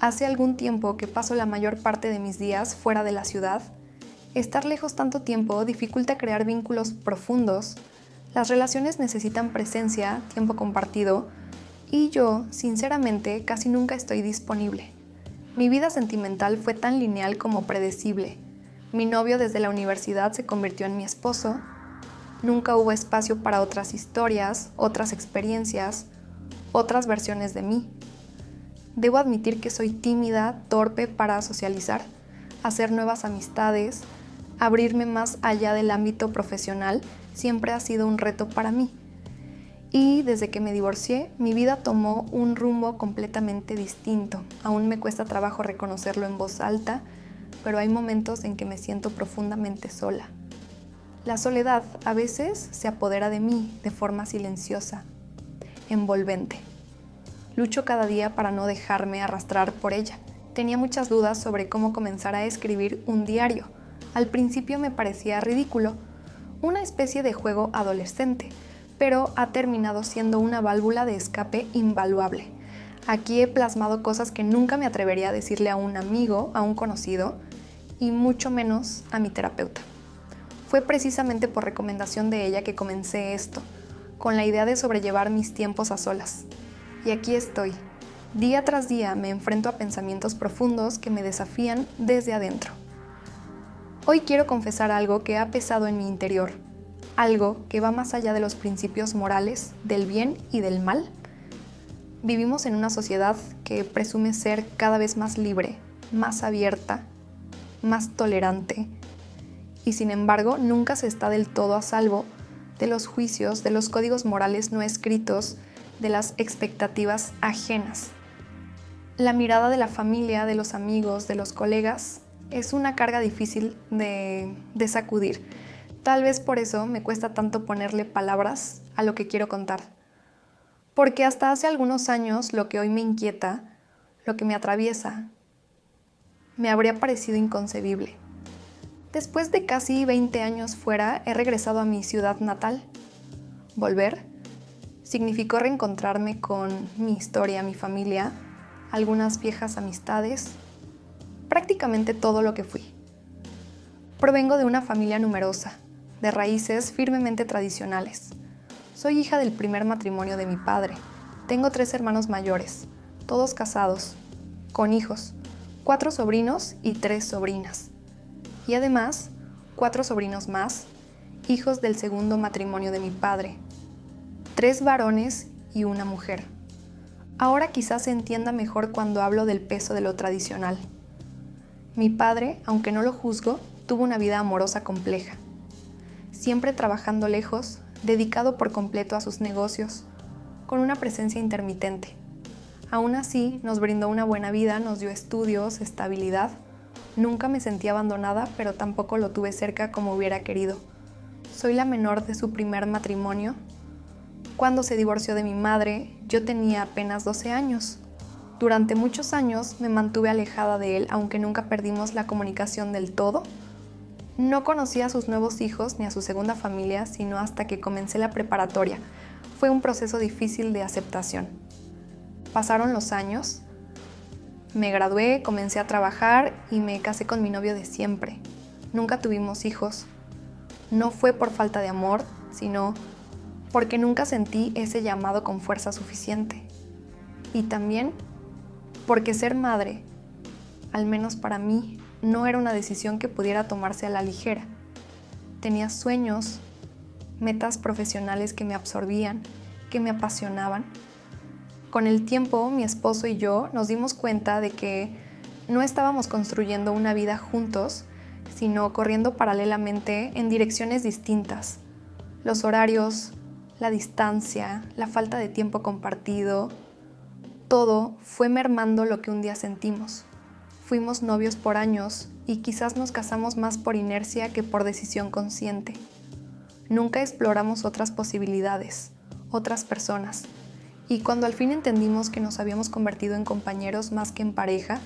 Hace algún tiempo que paso la mayor parte de mis días fuera de la ciudad. Estar lejos tanto tiempo dificulta crear vínculos profundos. Las relaciones necesitan presencia, tiempo compartido, y yo, sinceramente, casi nunca estoy disponible. Mi vida sentimental fue tan lineal como predecible. Mi novio desde la universidad se convirtió en mi esposo. Nunca hubo espacio para otras historias, otras experiencias, otras versiones de mí. Debo admitir que soy tímida, torpe para socializar, hacer nuevas amistades, abrirme más allá del ámbito profesional siempre ha sido un reto para mí. Y desde que me divorcié, mi vida tomó un rumbo completamente distinto. Aún me cuesta trabajo reconocerlo en voz alta, pero hay momentos en que me siento profundamente sola. La soledad a veces se apodera de mí de forma silenciosa, envolvente. Lucho cada día para no dejarme arrastrar por ella. Tenía muchas dudas sobre cómo comenzar a escribir un diario. Al principio me parecía ridículo, una especie de juego adolescente, pero ha terminado siendo una válvula de escape invaluable. Aquí he plasmado cosas que nunca me atrevería a decirle a un amigo, a un conocido, y mucho menos a mi terapeuta. Fue precisamente por recomendación de ella que comencé esto, con la idea de sobrellevar mis tiempos a solas. Y aquí estoy. Día tras día me enfrento a pensamientos profundos que me desafían desde adentro. Hoy quiero confesar algo que ha pesado en mi interior, algo que va más allá de los principios morales, del bien y del mal. Vivimos en una sociedad que presume ser cada vez más libre, más abierta, más tolerante, y sin embargo nunca se está del todo a salvo de los juicios, de los códigos morales no escritos, de las expectativas ajenas. La mirada de la familia, de los amigos, de los colegas, es una carga difícil de sacudir. Tal vez por eso me cuesta tanto ponerle palabras a lo que quiero contar. Porque hasta hace algunos años lo que hoy me inquieta, lo que me atraviesa, me habría parecido inconcebible. Después de casi 20 años fuera, he regresado a mi ciudad natal. Volver significó reencontrarme con mi historia, mi familia, algunas viejas amistades, prácticamente todo lo que fui. Provengo de una familia numerosa, de raíces firmemente tradicionales. Soy hija del primer matrimonio de mi padre. Tengo 3 hermanos mayores, todos casados, con hijos, 4 sobrinos y 3 sobrinas. Y además, 4 sobrinos más, hijos del segundo matrimonio de mi padre. 3 varones y una mujer. Ahora quizás se entienda mejor cuando hablo del peso de lo tradicional. Mi padre, aunque no lo juzgo, tuvo una vida amorosa compleja. Siempre trabajando lejos, dedicado por completo a sus negocios, con una presencia intermitente. Aún así, nos brindó una buena vida, nos dio estudios, estabilidad. Nunca me sentí abandonada, pero tampoco lo tuve cerca como hubiera querido. Soy la menor de su primer matrimonio. Cuando se divorció de mi madre, yo tenía apenas 12 años. Durante muchos años me mantuve alejada de él, aunque nunca perdimos la comunicación del todo. No conocí a sus nuevos hijos ni a su segunda familia, sino hasta que comencé la preparatoria. Fue un proceso difícil de aceptación. Pasaron los años, me gradué, comencé a trabajar y me casé con mi novio de siempre. Nunca tuvimos hijos. No fue por falta de amor, sino porque nunca sentí ese llamado con fuerza suficiente. Y también porque ser madre, al menos para mí, no era una decisión que pudiera tomarse a la ligera. Tenía sueños, metas profesionales que me absorbían, que me apasionaban. Con el tiempo, mi esposo y yo nos dimos cuenta de que no estábamos construyendo una vida juntos, sino corriendo paralelamente en direcciones distintas. Los horarios, la distancia, la falta de tiempo compartido, todo fue mermando lo que un día sentimos. Fuimos novios por años y quizás nos casamos más por inercia que por decisión consciente. Nunca exploramos otras posibilidades, otras personas. Y cuando al fin entendimos que nos habíamos convertido en compañeros más que en pareja,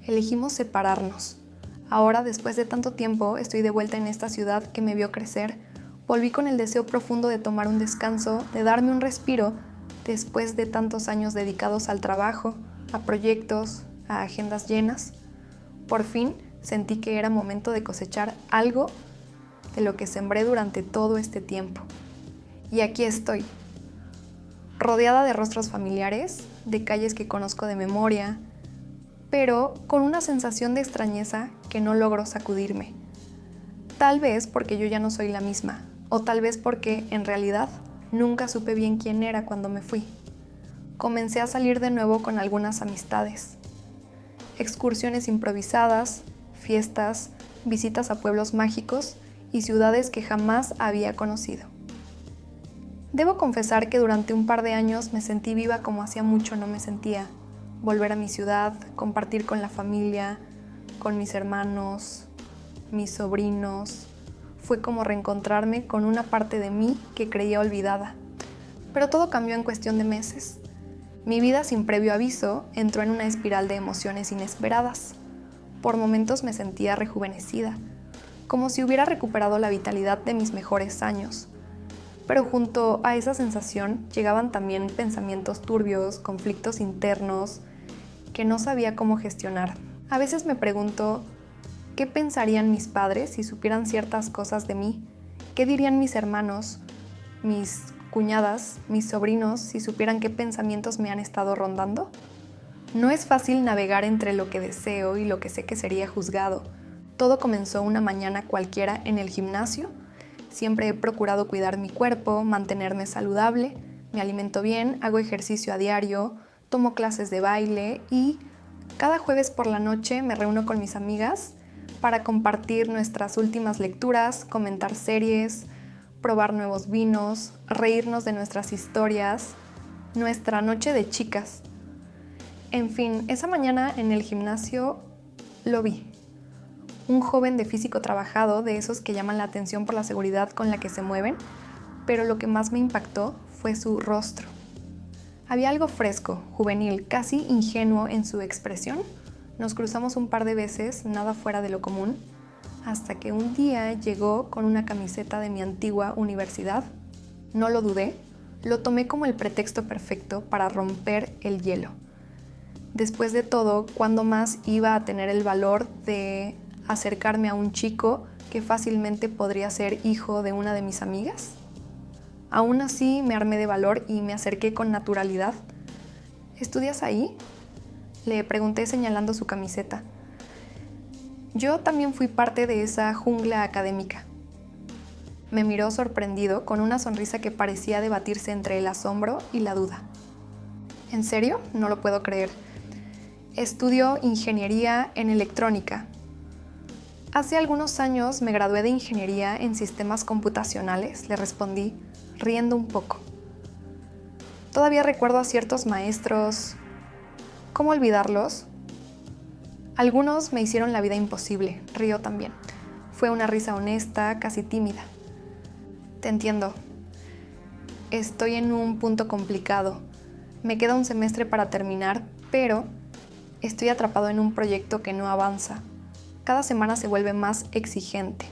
elegimos separarnos. Ahora, después de tanto tiempo, estoy de vuelta en esta ciudad que me vio crecer. Volví con el deseo profundo de tomar un descanso, de darme un respiro después de tantos años dedicados al trabajo, a proyectos, a agendas llenas, por fin sentí que era momento de cosechar algo de lo que sembré durante todo este tiempo. Y aquí estoy, rodeada de rostros familiares, de calles que conozco de memoria, pero con una sensación de extrañeza que no logro sacudirme. Tal vez porque yo ya no soy la misma, o tal vez porque, en realidad, nunca supe bien quién era cuando me fui. Comencé a salir de nuevo con algunas amistades. Excursiones improvisadas, fiestas, visitas a pueblos mágicos y ciudades que jamás había conocido. Debo confesar que durante un par de años me sentí viva como hacía mucho no me sentía. Volver a mi ciudad, compartir con la familia, con mis hermanos, mis sobrinos. Fue como reencontrarme con una parte de mí que creía olvidada. Pero todo cambió en cuestión de meses. Mi vida sin previo aviso entró en una espiral de emociones inesperadas. Por momentos me sentía rejuvenecida, como si hubiera recuperado la vitalidad de mis mejores años. Pero junto a esa sensación llegaban también pensamientos turbios, conflictos internos que no sabía cómo gestionar. A veces me pregunto, ¿qué pensarían mis padres si supieran ciertas cosas de mí? ¿Qué dirían mis hermanos, mis cuñadas, mis sobrinos si supieran qué pensamientos me han estado rondando? No es fácil navegar entre lo que deseo y lo que sé que sería juzgado. Todo comenzó una mañana cualquiera en el gimnasio. Siempre he procurado cuidar mi cuerpo, mantenerme saludable, me alimento bien, hago ejercicio a diario, tomo clases de baile y cada jueves por la noche me reúno con mis amigas para compartir nuestras últimas lecturas, comentar series, probar nuevos vinos, reírnos de nuestras historias, nuestra noche de chicas. En fin, esa mañana en el gimnasio lo vi. Un joven de físico trabajado, de esos que llaman la atención por la seguridad con la que se mueven, pero lo que más me impactó fue su rostro. Había algo fresco, juvenil, casi ingenuo en su expresión. Nos cruzamos un par de veces, nada fuera de lo común, hasta que un día llegó con una camiseta de mi antigua universidad. No lo dudé, lo tomé como el pretexto perfecto para romper el hielo. Después de todo, ¿cuándo más iba a tener el valor de acercarme a un chico que fácilmente podría ser hijo de una de mis amigas? Aún así me armé de valor y me acerqué con naturalidad. ¿Estudias ahí?, le pregunté señalando su camiseta. Yo también fui parte de esa jungla académica. Me miró sorprendido con una sonrisa que parecía debatirse entre el asombro y la duda. ¿En serio? No lo puedo creer. Estudio ingeniería en electrónica. Hace algunos años me gradué de ingeniería en sistemas computacionales, le respondí, riendo un poco. Todavía recuerdo a ciertos maestros. ¿Cómo olvidarlos? Algunos me hicieron la vida imposible, río también. Fue una risa honesta, casi tímida. Te entiendo. Estoy en un punto complicado. Me queda un semestre para terminar, pero estoy atrapado en un proyecto que no avanza. Cada semana se vuelve más exigente.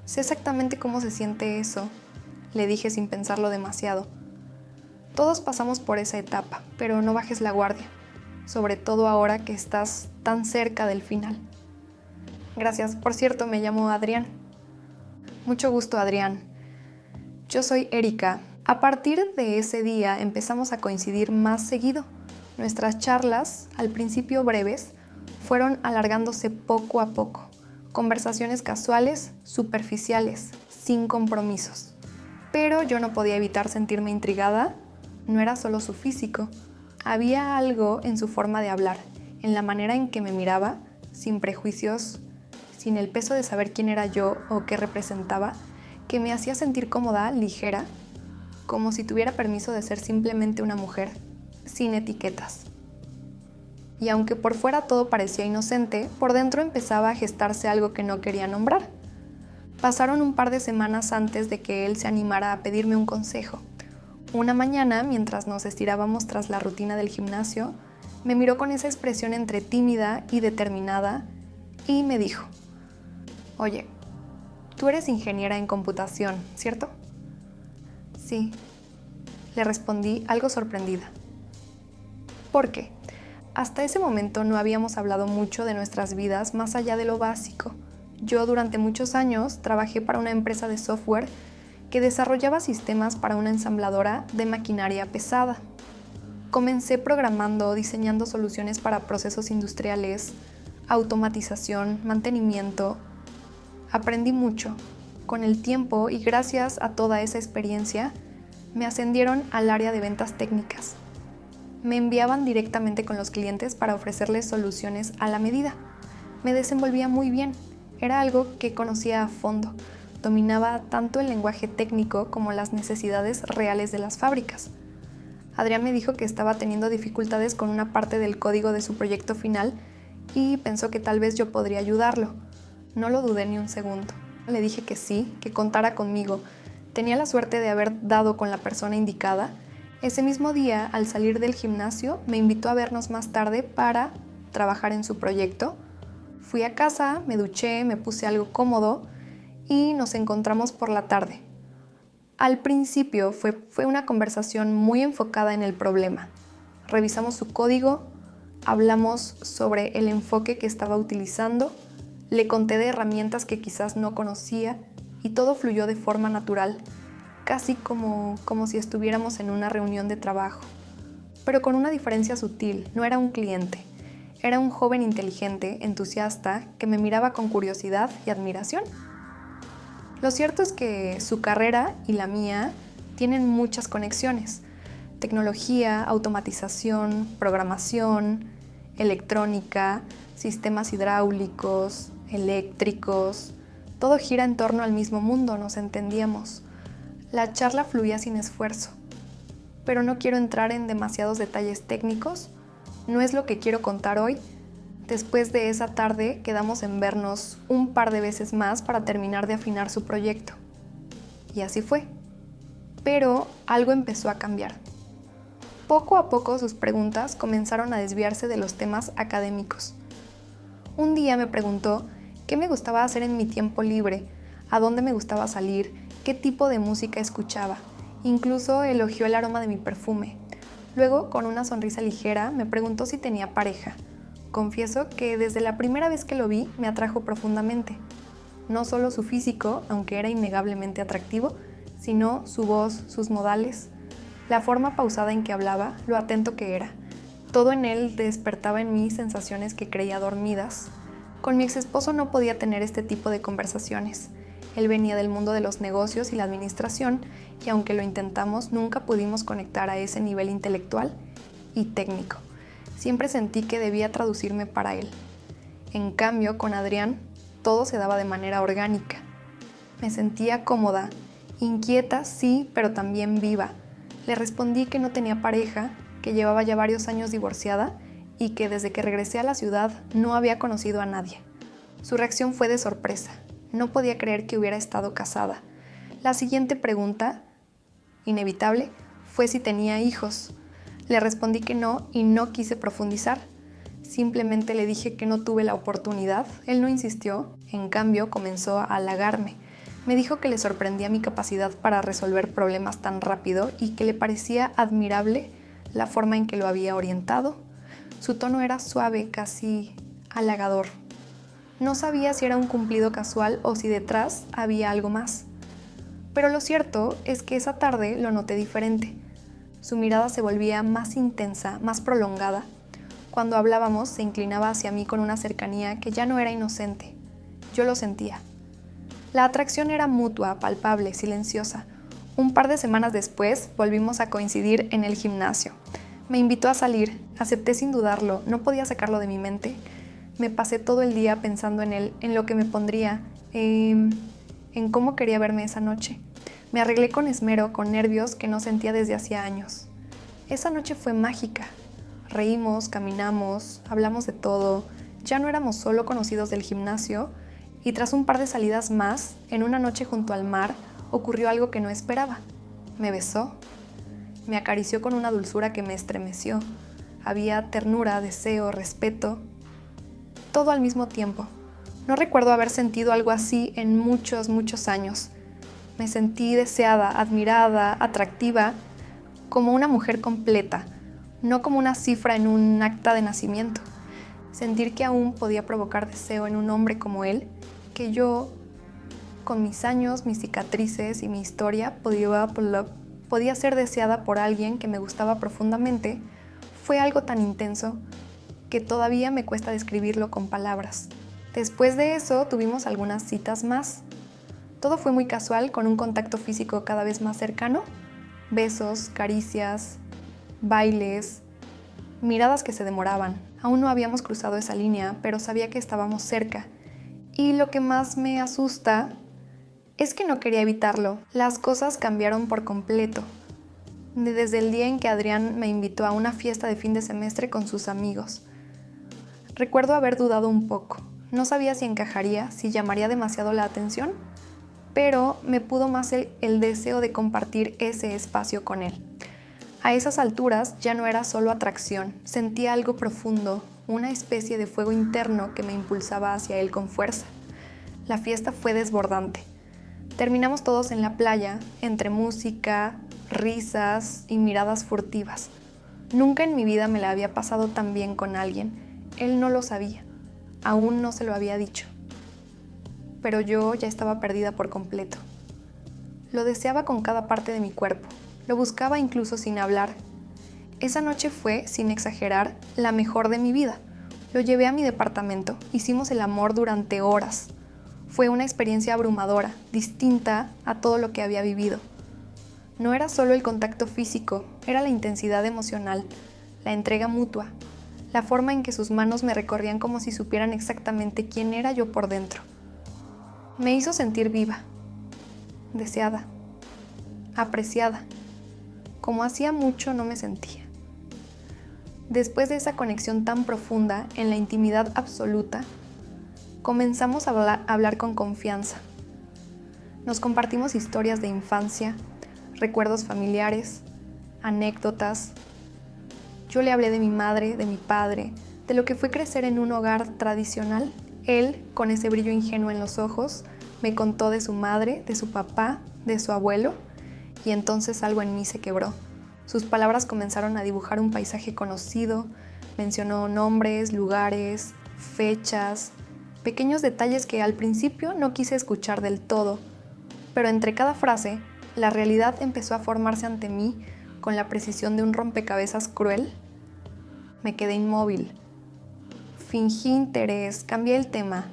Sé exactamente cómo se siente eso, le dije sin pensarlo demasiado. Todos pasamos por esa etapa, pero no bajes la guardia, sobre todo ahora que estás tan cerca del final. Gracias, por cierto, me llamo Adrián. Mucho gusto, Adrián. Yo soy Erika. A partir de ese día empezamos a coincidir más seguido. Nuestras charlas, al principio breves, fueron alargándose poco a poco. Conversaciones casuales, superficiales, sin compromisos. Pero yo no podía evitar sentirme intrigada. No era solo su físico. Había algo en su forma de hablar, en la manera en que me miraba, sin prejuicios, sin el peso de saber quién era yo o qué representaba, que me hacía sentir cómoda, ligera, como si tuviera permiso de ser simplemente una mujer, sin etiquetas. Y aunque por fuera todo parecía inocente, por dentro empezaba a gestarse algo que no quería nombrar. Pasaron un par de semanas antes de que él se animara a pedirme un consejo. Una mañana, mientras nos estirábamos tras la rutina del gimnasio, me miró con esa expresión entre tímida y determinada y me dijo: «Oye, tú eres ingeniera en computación, ¿cierto?» «Sí», le respondí algo sorprendida. «¿Por qué?» Hasta ese momento no habíamos hablado mucho de nuestras vidas más allá de lo básico. Yo durante muchos años trabajé para una empresa de software que desarrollaba sistemas para una ensambladora de maquinaria pesada. Comencé programando, diseñando soluciones para procesos industriales, automatización, mantenimiento. Aprendí mucho. Con el tiempo y gracias a toda esa experiencia, me ascendieron al área de ventas técnicas. Me enviaban directamente con los clientes para ofrecerles soluciones a la medida. Me desenvolvía muy bien. Era algo que conocía a fondo. Dominaba tanto el lenguaje técnico como las necesidades reales de las fábricas. Adrián me dijo que estaba teniendo dificultades con una parte del código de su proyecto final y pensó que tal vez yo podría ayudarlo. No lo dudé ni un segundo. Le dije que sí, que contara conmigo. Tenía la suerte de haber dado con la persona indicada. Ese mismo día, al salir del gimnasio, me invitó a vernos más tarde para trabajar en su proyecto. Fui a casa, me duché, me puse algo cómodo y nos encontramos por la tarde. Al principio fue una conversación muy enfocada en el problema. Revisamos su código, hablamos sobre el enfoque que estaba utilizando, le conté de herramientas que quizás no conocía y todo fluyó de forma natural, casi como si estuviéramos en una reunión de trabajo. Pero con una diferencia sutil, no era un cliente. Era un joven inteligente, entusiasta, que me miraba con curiosidad y admiración. Lo cierto es que su carrera y la mía tienen muchas conexiones. Tecnología, automatización, programación, electrónica, sistemas hidráulicos, eléctricos. Todo gira en torno al mismo mundo, nos entendíamos. La charla fluía sin esfuerzo. Pero no quiero entrar en demasiados detalles técnicos. No es lo que quiero contar hoy. Después de esa tarde quedamos en vernos un par de veces más para terminar de afinar su proyecto. Y así fue. Pero algo empezó a cambiar. Poco a poco sus preguntas comenzaron a desviarse de los temas académicos. Un día me preguntó qué me gustaba hacer en mi tiempo libre, a dónde me gustaba salir, qué tipo de música escuchaba. Incluso elogió el aroma de mi perfume. Luego, con una sonrisa ligera, me preguntó si tenía pareja. Confieso que desde la primera vez que lo vi me atrajo profundamente. No solo su físico, aunque era innegablemente atractivo, sino su voz, sus modales, la forma pausada en que hablaba, lo atento que era. Todo en él despertaba en mí sensaciones que creía dormidas. Con mi exesposo no podía tener este tipo de conversaciones. Él venía del mundo de los negocios y la administración, y aunque lo intentamos, nunca pudimos conectar a ese nivel intelectual y técnico. Siempre sentí que debía traducirme para él. En cambio, con Adrián, todo se daba de manera orgánica. Me sentía cómoda, inquieta, sí, pero también viva. Le respondí que no tenía pareja, que llevaba ya varios años divorciada y que desde que regresé a la ciudad no había conocido a nadie. Su reacción fue de sorpresa. No podía creer que hubiera estado casada. La siguiente pregunta, inevitable, fue si tenía hijos. Le respondí que no y no quise profundizar. Simplemente le dije que no tuve la oportunidad. Él no insistió, en cambio comenzó a halagarme. Me dijo que le sorprendía mi capacidad para resolver problemas tan rápido y que le parecía admirable la forma en que lo había orientado. Su tono era suave, casi halagador. No sabía si era un cumplido casual o si detrás había algo más. Pero lo cierto es que esa tarde lo noté diferente. Su mirada se volvía más intensa, más prolongada. Cuando hablábamos, se inclinaba hacia mí con una cercanía que ya no era inocente. Yo lo sentía. La atracción era mutua, palpable, silenciosa. Un par de semanas después, volvimos a coincidir en el gimnasio. Me invitó a salir, acepté sin dudarlo, no podía sacarlo de mi mente. Me pasé todo el día pensando en él, en lo que me pondría, en cómo quería verme esa noche. Me arreglé con esmero, con nervios que no sentía desde hacía años. Esa noche fue mágica. Reímos, caminamos, hablamos de todo. Ya no éramos solo conocidos del gimnasio, y tras un par de salidas más, en una noche junto al mar, ocurrió algo que no esperaba. Me besó. Me acarició con una dulzura que me estremeció. Había ternura, deseo, respeto. Todo al mismo tiempo. No recuerdo haber sentido algo así en muchos, muchos años. Me sentí deseada, admirada, atractiva, como una mujer completa, no como una cifra en un acta de nacimiento. Sentir que aún podía provocar deseo en un hombre como él, que yo, con mis años, mis cicatrices y mi historia, podía ser deseada por alguien que me gustaba profundamente, fue algo tan intenso que todavía me cuesta describirlo con palabras. Después de eso tuvimos algunas citas más. Todo fue muy casual, con un contacto físico cada vez más cercano, besos, caricias, bailes, miradas que se demoraban. Aún no habíamos cruzado esa línea, pero sabía que estábamos cerca. Y lo que más me asusta es que no quería evitarlo. Las cosas cambiaron por completo. Desde el día en que Adrián me invitó a una fiesta de fin de semestre con sus amigos. Recuerdo haber dudado un poco. No sabía si encajaría, si llamaría demasiado la atención, pero me pudo más el deseo de compartir ese espacio con él. A esas alturas ya no era solo atracción, sentía algo profundo, una especie de fuego interno que me impulsaba hacia él con fuerza. La fiesta fue desbordante. Terminamos todos en la playa, entre música, risas y miradas furtivas. Nunca en mi vida me la había pasado tan bien con alguien. Él no lo sabía, aún no se lo había dicho. Pero yo ya estaba perdida por completo. Lo deseaba con cada parte de mi cuerpo. Lo buscaba incluso sin hablar. Esa noche fue, sin exagerar, la mejor de mi vida. Lo llevé a mi departamento, hicimos el amor durante horas. Fue una experiencia abrumadora, distinta a todo lo que había vivido. No era solo el contacto físico, era la intensidad emocional, la entrega mutua, la forma en que sus manos me recorrían como si supieran exactamente quién era yo por dentro. Me hizo sentir viva, deseada, apreciada, como hacía mucho no me sentía. Después de esa conexión tan profunda, en la intimidad absoluta, comenzamos a hablar con confianza. Nos compartimos historias de infancia, recuerdos familiares, anécdotas. Yo le hablé de mi madre, de mi padre, de lo que fue crecer en un hogar tradicional. Él, con ese brillo ingenuo en los ojos, me contó de su madre, de su papá, de su abuelo, y entonces algo en mí se quebró. Sus palabras comenzaron a dibujar un paisaje conocido, mencionó nombres, lugares, fechas, pequeños detalles que al principio no quise escuchar del todo, pero entre cada frase, la realidad empezó a formarse ante mí con la precisión de un rompecabezas cruel. Me quedé inmóvil. Fingí interés, cambié el tema,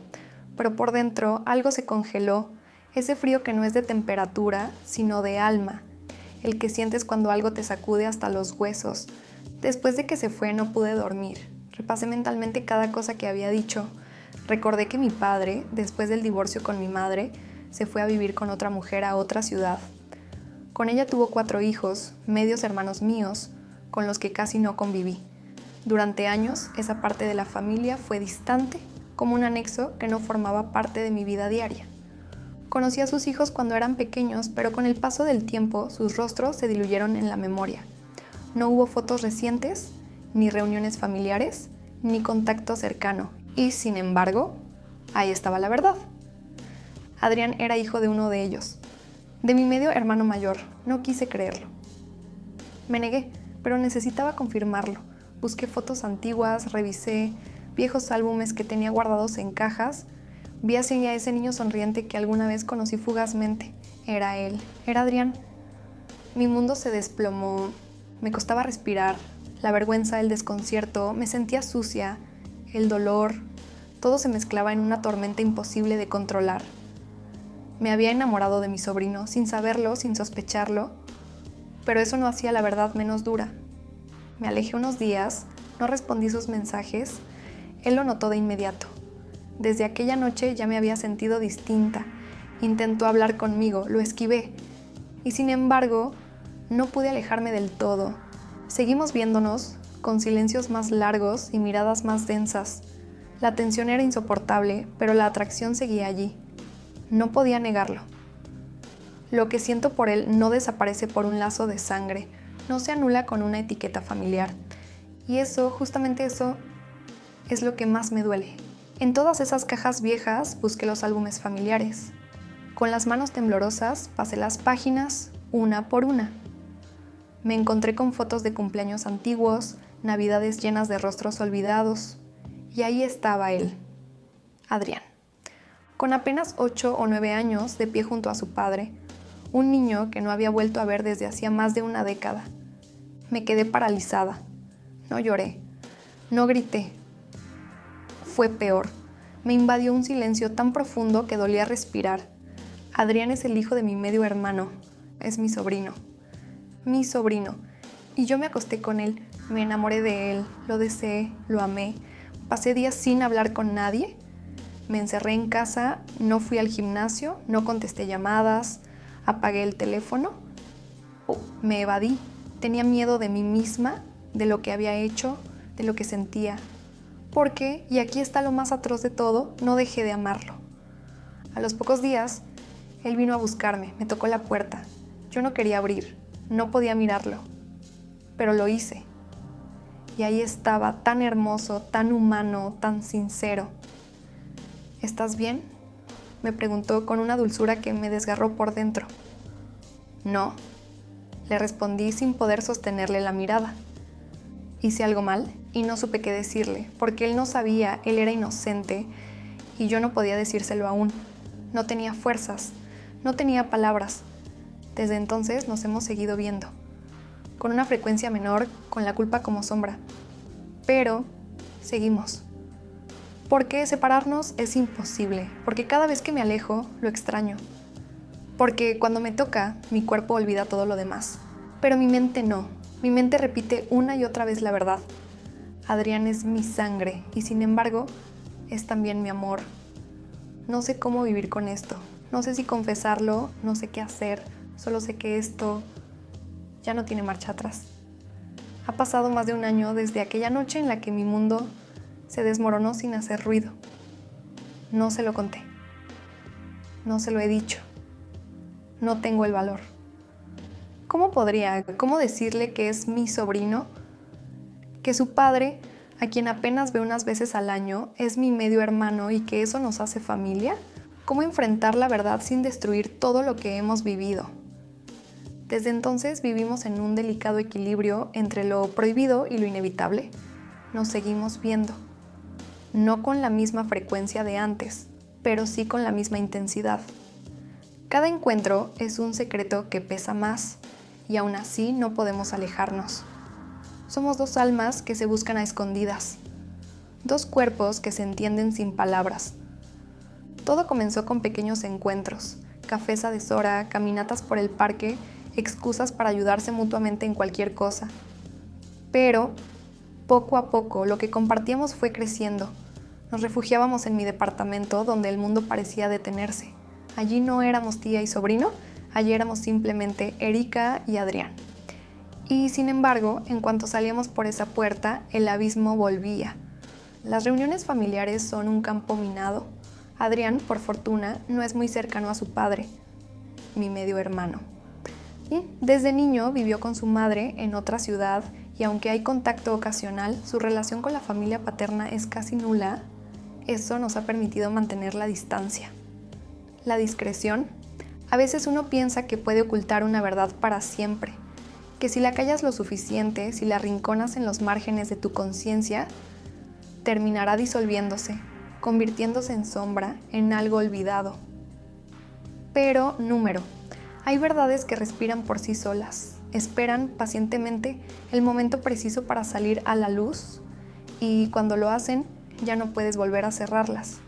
pero por dentro algo se congeló, ese frío que no es de temperatura, sino de alma, el que sientes cuando algo te sacude hasta los huesos. Después de que se fue no pude dormir. Repasé mentalmente cada cosa que había dicho. Recordé que mi padre, después del divorcio con mi madre, se fue a vivir con otra mujer a otra ciudad. Con ella tuvo 4 hijos, medios hermanos míos, con los que casi no conviví. Durante años, esa parte de la familia fue distante, como un anexo que no formaba parte de mi vida diaria. Conocí a sus hijos cuando eran pequeños, pero con el paso del tiempo sus rostros se diluyeron en la memoria. No hubo fotos recientes, ni reuniones familiares, ni contacto cercano. Y, sin embargo, ahí estaba la verdad. Adrián era hijo de uno de ellos, de mi medio hermano mayor. No quise creerlo. Me negué, pero necesitaba confirmarlo. Busqué fotos antiguas, revisé viejos álbumes que tenía guardados en cajas. Vi hacia ese niño sonriente que alguna vez conocí fugazmente. Era él, era Adrián. Mi mundo se desplomó, me costaba respirar. La vergüenza, el desconcierto, me sentía sucia, el dolor, todo se mezclaba en una tormenta imposible de controlar. Me había enamorado de mi sobrino, sin saberlo, sin sospecharlo, pero eso no hacía la verdad menos dura. Me alejé unos días, no respondí sus mensajes, él lo notó de inmediato. Desde aquella noche ya me había sentido distinta. Intentó hablar conmigo, lo esquivé. Y sin embargo, no pude alejarme del todo. Seguimos viéndonos, con silencios más largos y miradas más densas. La tensión era insoportable, pero la atracción seguía allí. No podía negarlo. Lo que siento por él no desaparece por un lazo de sangre, no se anula con una etiqueta familiar. Y eso, justamente eso, es lo que más me duele. En todas esas cajas viejas busqué los álbumes familiares. Con las manos temblorosas pasé las páginas una por una. Me encontré con fotos de cumpleaños antiguos, navidades llenas de rostros olvidados, y ahí estaba él, Adrián. Con apenas 8 o 9 años, de pie junto a su padre, un niño que no había vuelto a ver desde hacía más de una década. Me quedé paralizada. No lloré, no grité. Fue peor. Me invadió un silencio tan profundo que dolía respirar. Adrián es el hijo de mi medio hermano. Es mi sobrino. Mi sobrino. Y yo me acosté con él, me enamoré de él, lo deseé, lo amé. Pasé días sin hablar con nadie. Me encerré en casa, no fui al gimnasio, no contesté llamadas, apagué el teléfono. Me evadí. Tenía miedo de mí misma, de lo que había hecho, de lo que sentía. Porque, y aquí está lo más atroz de todo, no dejé de amarlo. A los pocos días, él vino a buscarme, me tocó la puerta. Yo no quería abrir, no podía mirarlo, pero lo hice. Y ahí estaba, tan hermoso, tan humano, tan sincero. ¿Estás bien?, me preguntó con una dulzura que me desgarró por dentro. No, le respondí sin poder sostenerle la mirada. Hice algo mal y no supe qué decirle, porque él no sabía, él era inocente y yo no podía decírselo aún. No tenía fuerzas, no tenía palabras. Desde entonces nos hemos seguido viendo, con una frecuencia menor, con la culpa como sombra. Pero seguimos. Porque separarnos es imposible, porque cada vez que me alejo, lo extraño. Porque cuando me toca, mi cuerpo olvida todo lo demás. Pero mi mente no. Mi mente repite una y otra vez la verdad. Adrián es mi sangre y sin embargo, es también mi amor. No sé cómo vivir con esto. No sé si confesarlo, no sé qué hacer. Solo sé que esto ya no tiene marcha atrás. Ha pasado más de un año desde aquella noche en la que mi mundo se desmoronó sin hacer ruido. No se lo conté. No se lo he dicho. No tengo el valor. ¿Cómo decirle que es mi sobrino? Que su padre, a quien apenas veo unas veces al año, es mi medio hermano y que eso nos hace familia? ¿Cómo enfrentar la verdad sin destruir todo lo que hemos vivido? Desde entonces vivimos en un delicado equilibrio entre lo prohibido y lo inevitable. Nos seguimos viendo. No con la misma frecuencia de antes, pero sí con la misma intensidad. Cada encuentro es un secreto que pesa más y aún así no podemos alejarnos. Somos dos almas que se buscan a escondidas, dos cuerpos que se entienden sin palabras. Todo comenzó con pequeños encuentros, cafés a deshora, caminatas por el parque, excusas para ayudarse mutuamente en cualquier cosa. Pero, poco a poco, lo que compartíamos fue creciendo. Nos refugiábamos en mi departamento donde el mundo parecía detenerse. Allí no éramos tía y sobrino, allí éramos simplemente Erika y Adrián. Y sin embargo, en cuanto salíamos por esa puerta, el abismo volvía. Las reuniones familiares son un campo minado. Adrián, por fortuna, no es muy cercano a su padre, mi medio hermano. Y desde niño vivió con su madre en otra ciudad y aunque hay contacto ocasional, su relación con la familia paterna es casi nula. Eso nos ha permitido mantener la distancia. La discreción. A veces uno piensa que puede ocultar una verdad para siempre, que si la callas lo suficiente, si la arrinconas en los márgenes de tu conciencia, terminará disolviéndose, convirtiéndose en sombra, en algo olvidado. Pero, hay verdades que respiran por sí solas, esperan pacientemente el momento preciso para salir a la luz y cuando lo hacen, ya no puedes volver a cerrarlas.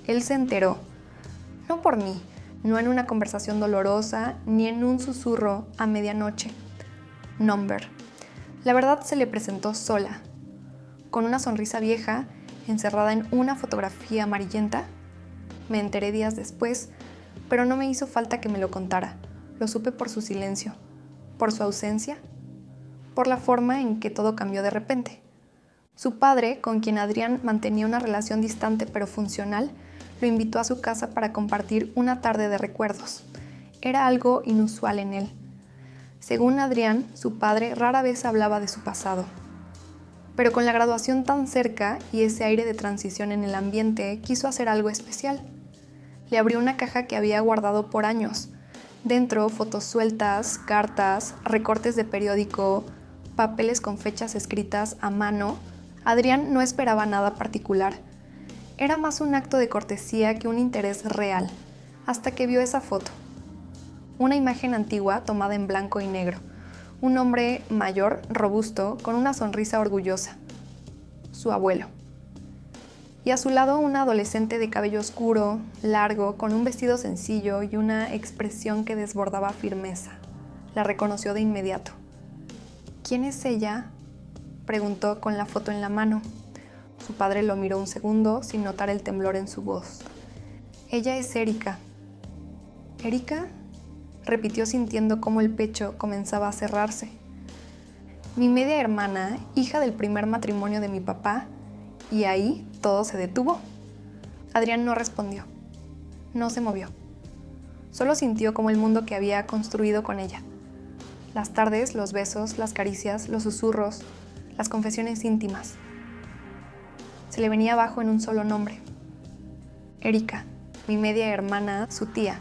Él se enteró, no por mí, no en una conversación dolorosa, ni en un susurro a medianoche. La verdad se le presentó sola, con una sonrisa vieja, encerrada en una fotografía amarillenta. Me enteré días después, pero no me hizo falta que me lo contara. Lo supe por su silencio, por su ausencia, por la forma en que todo cambió de repente. Su padre, con quien Adrián mantenía una relación distante pero funcional, lo invitó a su casa para compartir una tarde de recuerdos. Era algo inusual en él. Según Adrián, su padre rara vez hablaba de su pasado. Pero con la graduación tan cerca y ese aire de transición en el ambiente, quiso hacer algo especial. Le abrió una caja que había guardado por años. Dentro, fotos sueltas, cartas, recortes de periódico, papeles con fechas escritas a mano. Adrián no esperaba nada particular. Era más un acto de cortesía que un interés real, hasta que vio esa foto. Una imagen antigua tomada en blanco y negro. Un hombre mayor, robusto, con una sonrisa orgullosa. Su abuelo. Y a su lado una adolescente de cabello oscuro, largo, con un vestido sencillo y una expresión que desbordaba firmeza. La reconoció de inmediato. ¿Quién es ella?, preguntó con la foto en la mano. Su padre lo miró un segundo sin notar el temblor en su voz. Ella es Erika. ¿Erika?, repitió sintiendo cómo el pecho comenzaba a cerrarse. Mi media hermana, hija del primer matrimonio de mi papá, y ahí todo se detuvo. Adrián no respondió. No se movió. Solo sintió como el mundo que había construido con ella. Las tardes, los besos, las caricias, los susurros, las confesiones íntimas. Se le venía abajo en un solo nombre. Erika, mi media hermana, su tía.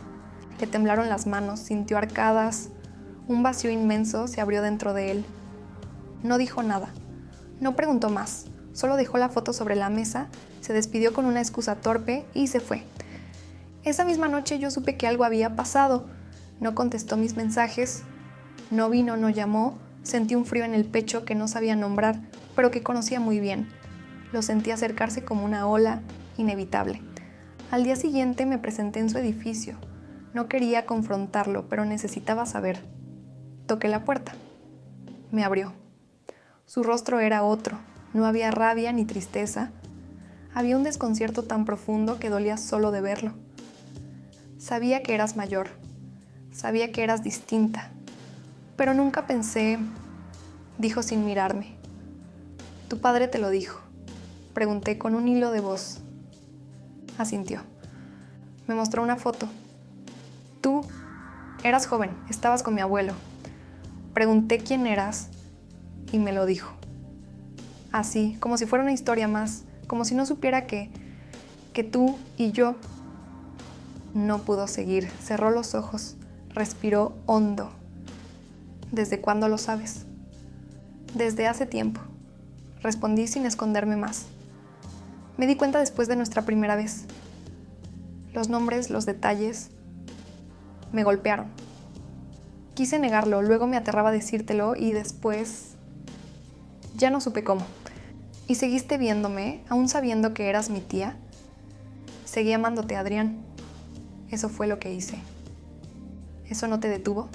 Le temblaron las manos, sintió arcadas. Un vacío inmenso se abrió dentro de él. No dijo nada. No preguntó más. Solo dejó la foto sobre la mesa, se despidió con una excusa torpe y se fue. Esa misma noche yo supe que algo había pasado. No contestó mis mensajes, no vino, no llamó. Sentí un frío en el pecho que no sabía nombrar, pero que conocía muy bien. Lo sentí acercarse como una ola inevitable. Al día siguiente me presenté en su edificio. No quería confrontarlo, pero necesitaba saber. Toqué la puerta. Me abrió. Su rostro era otro. No había rabia ni tristeza. Había un desconcierto tan profundo que dolía solo de verlo. Sabía que eras mayor. Sabía que eras distinta. Pero nunca pensé, dijo sin mirarme. Tu padre te lo dijo. Pregunté con un hilo de voz. Asintió. Me mostró una foto. Tú eras joven, estabas con mi abuelo. Pregunté quién eras y me lo dijo. Así, como si fuera una historia más, como si no supiera que tú y yo. No pudo seguir, cerró los ojos, respiró hondo. ¿Desde cuándo lo sabes? Desde hace tiempo, respondí sin esconderme más. Me di cuenta después de nuestra primera vez. Los nombres, los detalles, me golpearon. Quise negarlo, luego me aterraba decírtelo y después ya no supe cómo. ¿Y seguiste viéndome, aún sabiendo que eras mi tía? Seguí amándote, Adrián. Eso fue lo que hice. ¿Eso no te detuvo?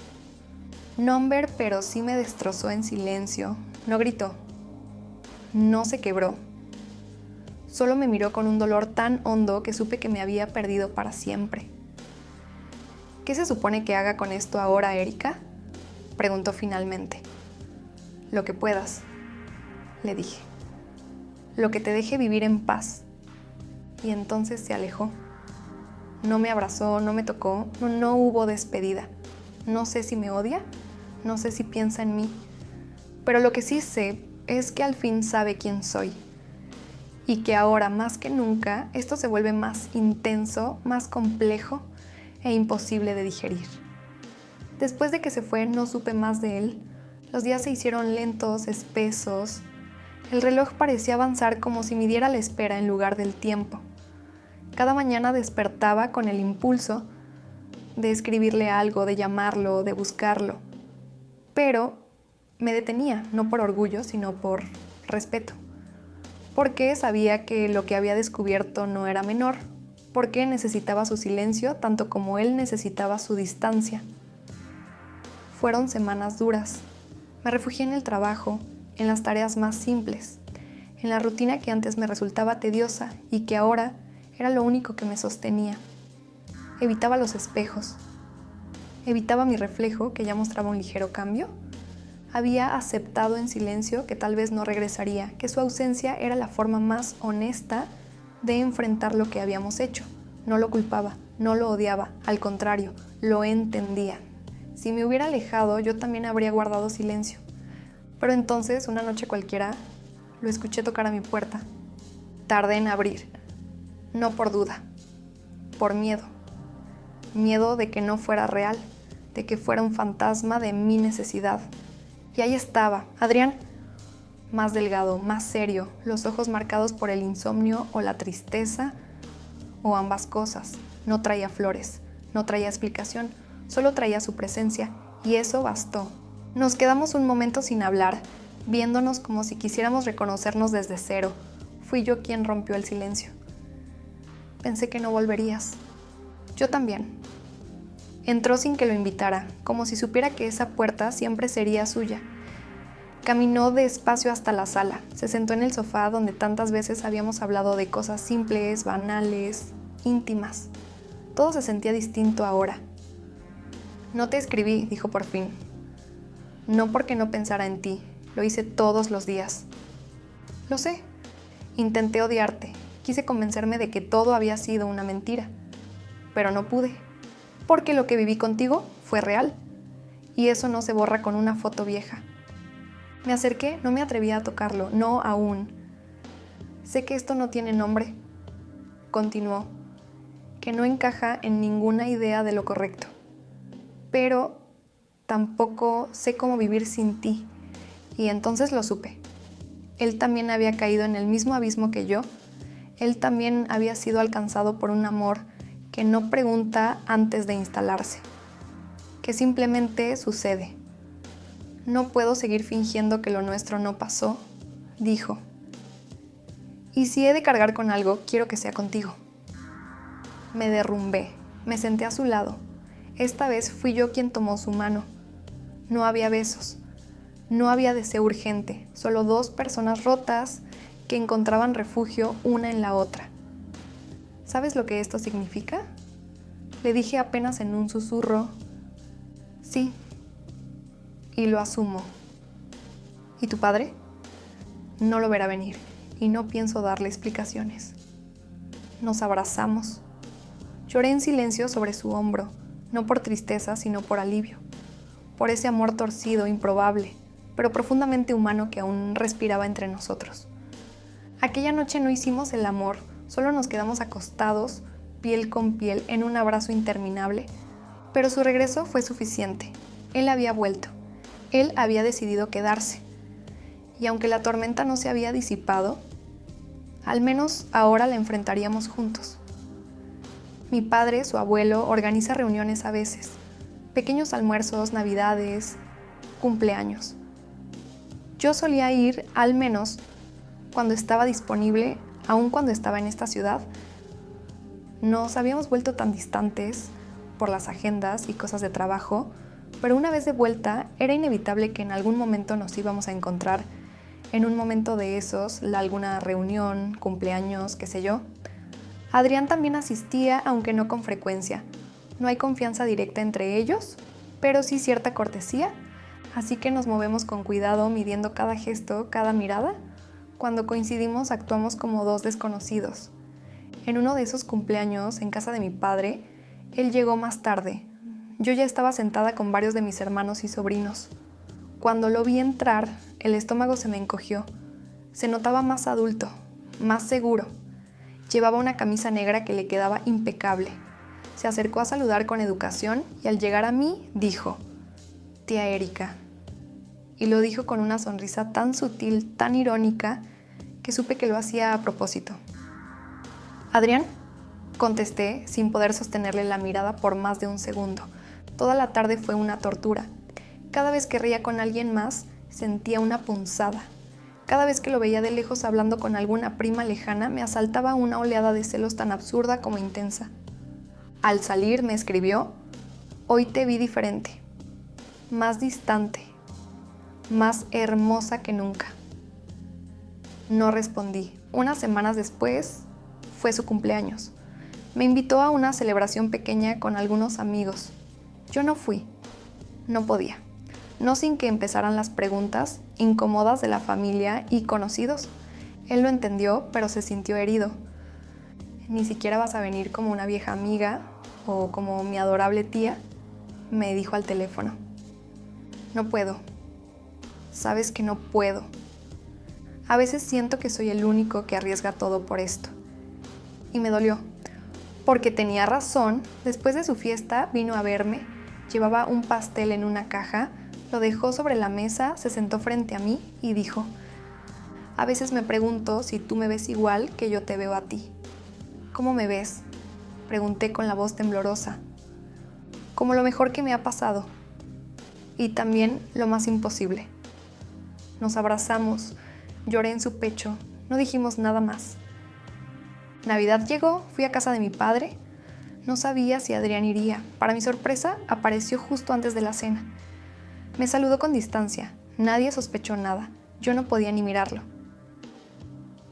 No, Amber, pero sí me destrozó en silencio. No gritó. No se quebró. Solo me miró con un dolor tan hondo que supe que me había perdido para siempre. ¿Qué se supone que haga con esto ahora, Erika?, preguntó finalmente. Lo que puedas, le dije. Lo que te deje vivir en paz. Y entonces se alejó. No me abrazó, no me tocó, no hubo despedida. No sé si me odia, no sé si piensa en mí, pero lo que sí sé es que al fin sabe quién soy. Y que ahora más que nunca esto se vuelve más intenso, más complejo e imposible de digerir. Después de que se fue no supe más de él. Los días se hicieron lentos, espesos. El reloj parecía avanzar como si midiera la espera en lugar del tiempo. Cada mañana despertaba con el impulso de escribirle algo, de llamarlo, de buscarlo. Pero me detenía, no por orgullo, sino por respeto. Porque sabía que lo que había descubierto no era menor. Porque necesitaba su silencio tanto como él necesitaba su distancia. Fueron semanas duras. Me refugié en el trabajo, en las tareas más simples, en la rutina que antes me resultaba tediosa y que ahora era lo único que me sostenía. Evitaba los espejos. Evitaba mi reflejo, que ya mostraba un ligero cambio. Había aceptado en silencio que tal vez no regresaría, que su ausencia era la forma más honesta de enfrentar lo que habíamos hecho. No lo culpaba, no lo odiaba, al contrario, lo entendía. Si me hubiera alejado, yo también habría guardado silencio. Pero entonces, una noche cualquiera, lo escuché tocar a mi puerta. Tardé en abrir. No por duda, por miedo. Miedo de que no fuera real, de que fuera un fantasma de mi necesidad. Y ahí estaba, Adrián, más delgado, más serio, los ojos marcados por el insomnio o la tristeza, o ambas cosas. No traía flores, no traía explicación, solo traía su presencia, y eso bastó. Nos quedamos un momento sin hablar, viéndonos como si quisiéramos reconocernos desde cero. Fui yo quien rompió el silencio. Pensé que no volverías. Yo también. Entró sin que lo invitara, como si supiera que esa puerta siempre sería suya. Caminó despacio hasta la sala, se sentó en el sofá donde tantas veces habíamos hablado de cosas simples, banales, íntimas. Todo se sentía distinto ahora. No te escribí, dijo por fin. No porque no pensara en ti, lo hice todos los días. Lo sé. Intenté odiarte, quise convencerme de que todo había sido una mentira, pero no pude, porque lo que viví contigo fue real, y eso no se borra con una foto vieja. Me acerqué, no me atrevía a tocarlo, no aún. Sé que esto no tiene nombre, continuó, que no encaja en ninguna idea de lo correcto, pero tampoco sé cómo vivir sin ti, y entonces lo supe. Él también había caído en el mismo abismo que yo. Él también había sido alcanzado por un amor que no pregunta antes de instalarse, que simplemente sucede. No puedo seguir fingiendo que lo nuestro no pasó, dijo. Y si he de cargar con algo, quiero que sea contigo. Me derrumbé, me senté a su lado. Esta vez fui yo quien tomó su mano. No había besos. No había deseo urgente, solo dos personas rotas que encontraban refugio una en la otra. ¿Sabes lo que esto significa? Le dije apenas en un susurro. Sí. Y lo asumo. ¿Y tu padre? No lo verá venir y no pienso darle explicaciones. Nos abrazamos. Lloré en silencio sobre su hombro, no por tristeza, sino por alivio, por ese amor torcido, improbable, pero profundamente humano que aún respiraba entre nosotros. Aquella noche no hicimos el amor, solo nos quedamos acostados, piel con piel, en un abrazo interminable, pero su regreso fue suficiente. Él había vuelto, él había decidido quedarse, y aunque la tormenta no se había disipado, al menos ahora la enfrentaríamos juntos. Mi padre, su abuelo, organiza reuniones a veces, pequeños almuerzos, navidades, cumpleaños. Yo solía ir al menos cuando estaba disponible, aun cuando estaba en esta ciudad. Nos habíamos vuelto tan distantes por las agendas y cosas de trabajo, pero una vez de vuelta era inevitable que en algún momento nos íbamos a encontrar, en un momento de esos, alguna reunión, cumpleaños, qué sé yo. Adrián también asistía, aunque no con frecuencia. No hay confianza directa entre ellos, pero sí cierta cortesía, así que nos movemos con cuidado, midiendo cada gesto, cada mirada. Cuando coincidimos, actuamos como dos desconocidos. En uno de esos cumpleaños, en casa de mi padre, él llegó más tarde. Yo ya estaba sentada con varios de mis hermanos y sobrinos. Cuando lo vi entrar, el estómago se me encogió. Se notaba más adulto, más seguro. Llevaba una camisa negra que le quedaba impecable. Se acercó a saludar con educación y al llegar a mí dijo: «Tía Erika». Y lo dijo con una sonrisa tan sutil, tan irónica, que supe que lo hacía a propósito. «¿Adrián?», contesté sin poder sostenerle la mirada por más de un segundo. Toda la tarde fue una tortura. Cada vez que reía con alguien más, sentía una punzada. Cada vez que lo veía de lejos hablando con alguna prima lejana, me asaltaba una oleada de celos tan absurda como intensa. Al salir me escribió: «Hoy te vi diferente, más distante, más hermosa que nunca». No respondí. Unas semanas después fue su cumpleaños. Me invitó a una celebración pequeña con algunos amigos. Yo no fui. No podía. No sin que empezaran las preguntas incómodas de la familia y conocidos. Él lo entendió, pero se sintió herido. «Ni siquiera vas a venir como una vieja amiga o como mi adorable tía», me dijo al teléfono. «No puedo. Sabes que no puedo. A veces siento que soy el único que arriesga todo por esto». Y me dolió, porque tenía razón. Después de su fiesta vino a verme. Llevaba un pastel en una caja, lo dejó sobre la mesa, se sentó frente a mí y dijo: a veces me pregunto si tú me ves igual que yo te veo a ti. ¿Cómo me ves?, pregunté con la voz temblorosa. Como lo mejor que me ha pasado. Y también lo más imposible. Nos abrazamos, lloré en su pecho, no dijimos nada más. Navidad llegó, fui a casa de mi padre. No sabía si Adrián iría. Para mi sorpresa, apareció justo antes de la cena. Me saludó con distancia, nadie sospechó nada, yo no podía ni mirarlo.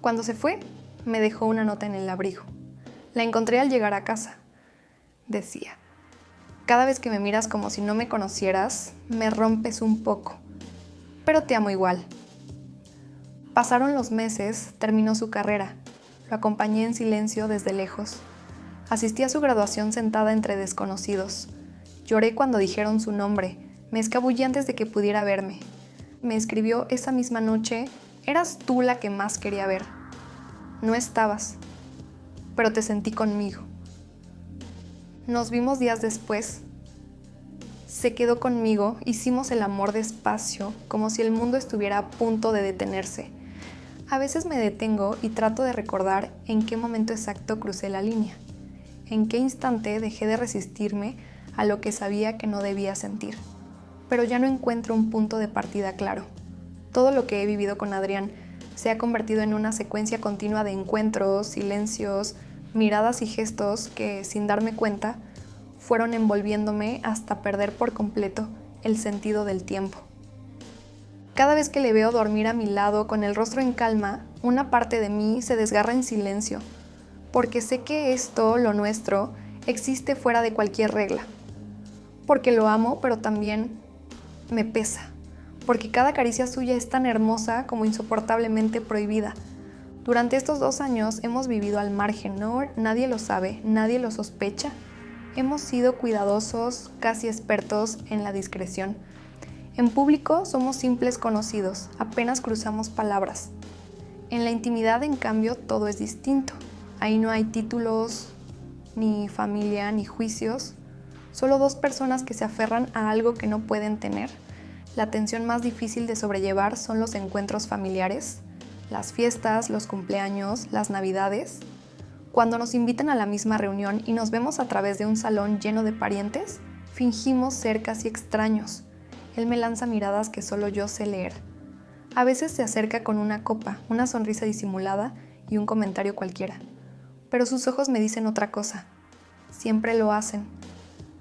Cuando se fue, me dejó una nota en el abrigo. La encontré al llegar a casa. Decía: cada vez que me miras como si no me conocieras, me rompes un poco, pero te amo igual. Pasaron los meses, terminó su carrera. Lo acompañé en silencio desde lejos. Asistí a su graduación sentada entre desconocidos. Lloré cuando dijeron su nombre. Me escabullí antes de que pudiera verme. Me escribió esa misma noche: eras tú la que más quería ver. No estabas, pero te sentí conmigo. Nos vimos días después. Se quedó conmigo, hicimos el amor despacio, como si el mundo estuviera a punto de detenerse. A veces me detengo y trato de recordar en qué momento exacto crucé la línea, en qué instante dejé de resistirme a lo que sabía que no debía sentir. Pero ya no encuentro un punto de partida claro. Todo lo que he vivido con Adrián se ha convertido en una secuencia continua de encuentros, silencios, miradas y gestos que, sin darme cuenta, fueron envolviéndome hasta perder por completo el sentido del tiempo. Cada vez que le veo dormir a mi lado con el rostro en calma, una parte de mí se desgarra en silencio, porque sé que esto, lo nuestro, existe fuera de cualquier regla. Porque lo amo, pero también me pesa, porque cada caricia suya es tan hermosa como insoportablemente prohibida. Durante estos 2 años hemos vivido al margen, ¿no? Nadie lo sabe, nadie lo sospecha. Hemos sido cuidadosos, casi expertos en la discreción. En público somos simples conocidos, apenas cruzamos palabras. En la intimidad, en cambio, todo es distinto. Ahí no hay títulos, ni familia, ni juicios. Solo 2 personas que se aferran a algo que no pueden tener. La tensión más difícil de sobrellevar son los encuentros familiares, las fiestas, los cumpleaños, las navidades. Cuando nos invitan a la misma reunión y nos vemos a través de un salón lleno de parientes, fingimos ser casi extraños. Él me lanza miradas que solo yo sé leer. A veces se acerca con una copa, una sonrisa disimulada y un comentario cualquiera. Pero sus ojos me dicen otra cosa. Siempre lo hacen.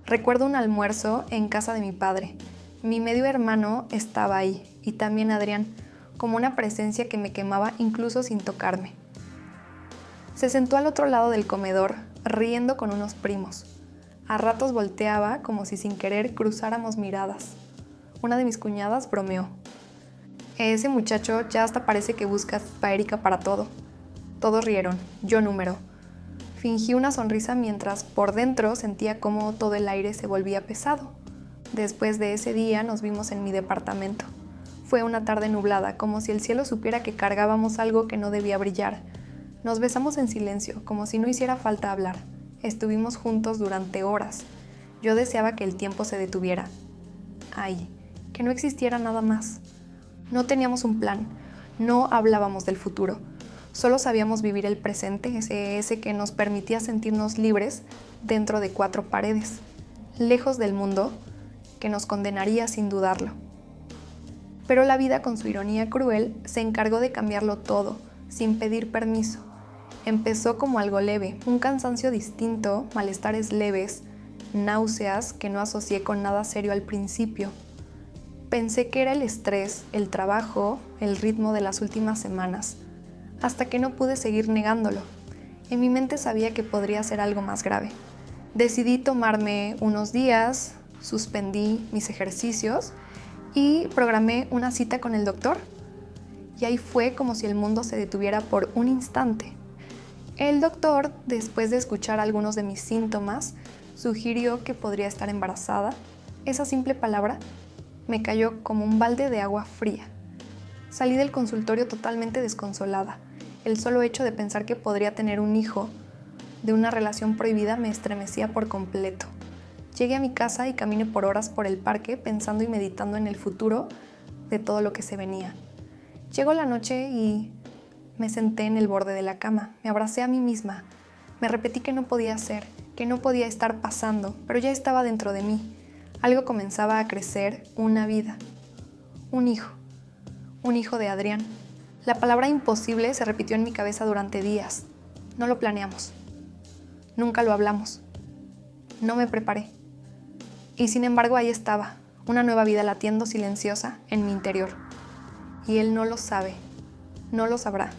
Recuerdo un almuerzo en casa de mi padre. Mi medio hermano estaba ahí, y también Adrián, como una presencia que me quemaba incluso sin tocarme. Se sentó al otro lado del comedor, riendo con unos primos. A ratos volteaba como si sin querer cruzáramos miradas. Una de mis cuñadas bromeó: ese muchacho ya hasta parece que busca a Erika para todo. Todos rieron, yo número. Fingí una sonrisa mientras por dentro sentía cómo todo el aire se volvía pesado. Después de ese día nos vimos en mi departamento. Fue una tarde nublada, como si el cielo supiera que cargábamos algo que no debía brillar. Nos besamos en silencio, como si no hiciera falta hablar. Estuvimos juntos durante horas. Yo deseaba que el tiempo se detuviera. Ay, que no existiera nada más. No teníamos un plan, no hablábamos del futuro. Solo sabíamos vivir el presente, ese que nos permitía sentirnos libres dentro de 4 paredes, lejos del mundo que nos condenaría sin dudarlo. Pero la vida, con su ironía cruel, se encargó de cambiarlo todo, sin pedir permiso. Empezó como algo leve, un cansancio distinto, malestares leves, náuseas que no asocié con nada serio al principio. Pensé que era el estrés, el trabajo, el ritmo de las últimas semanas, hasta que no pude seguir negándolo. En mi mente sabía que podría ser algo más grave. Decidí tomarme unos días, suspendí mis ejercicios y programé una cita con el doctor. Y ahí fue como si el mundo se detuviera por un instante. El doctor, después de escuchar algunos de mis síntomas, sugirió que podría estar embarazada. Esa simple palabra me cayó como un balde de agua fría. Salí del consultorio totalmente desconsolada. El solo hecho de pensar que podría tener un hijo de una relación prohibida me estremecía por completo. Llegué a mi casa y caminé por horas por el parque pensando y meditando en el futuro de todo lo que se venía. Llegó la noche y me senté en el borde de la cama, me abracé a mí misma, me repetí que no podía ser, que no podía estar pasando, pero ya estaba dentro de mí. Algo comenzaba a crecer, una vida, un hijo de Adrián. La palabra imposible se repitió en mi cabeza durante días. No lo planeamos, nunca lo hablamos, no me preparé. Y sin embargo ahí estaba, una nueva vida latiendo silenciosa en mi interior. Y él no lo sabe, no lo sabrá,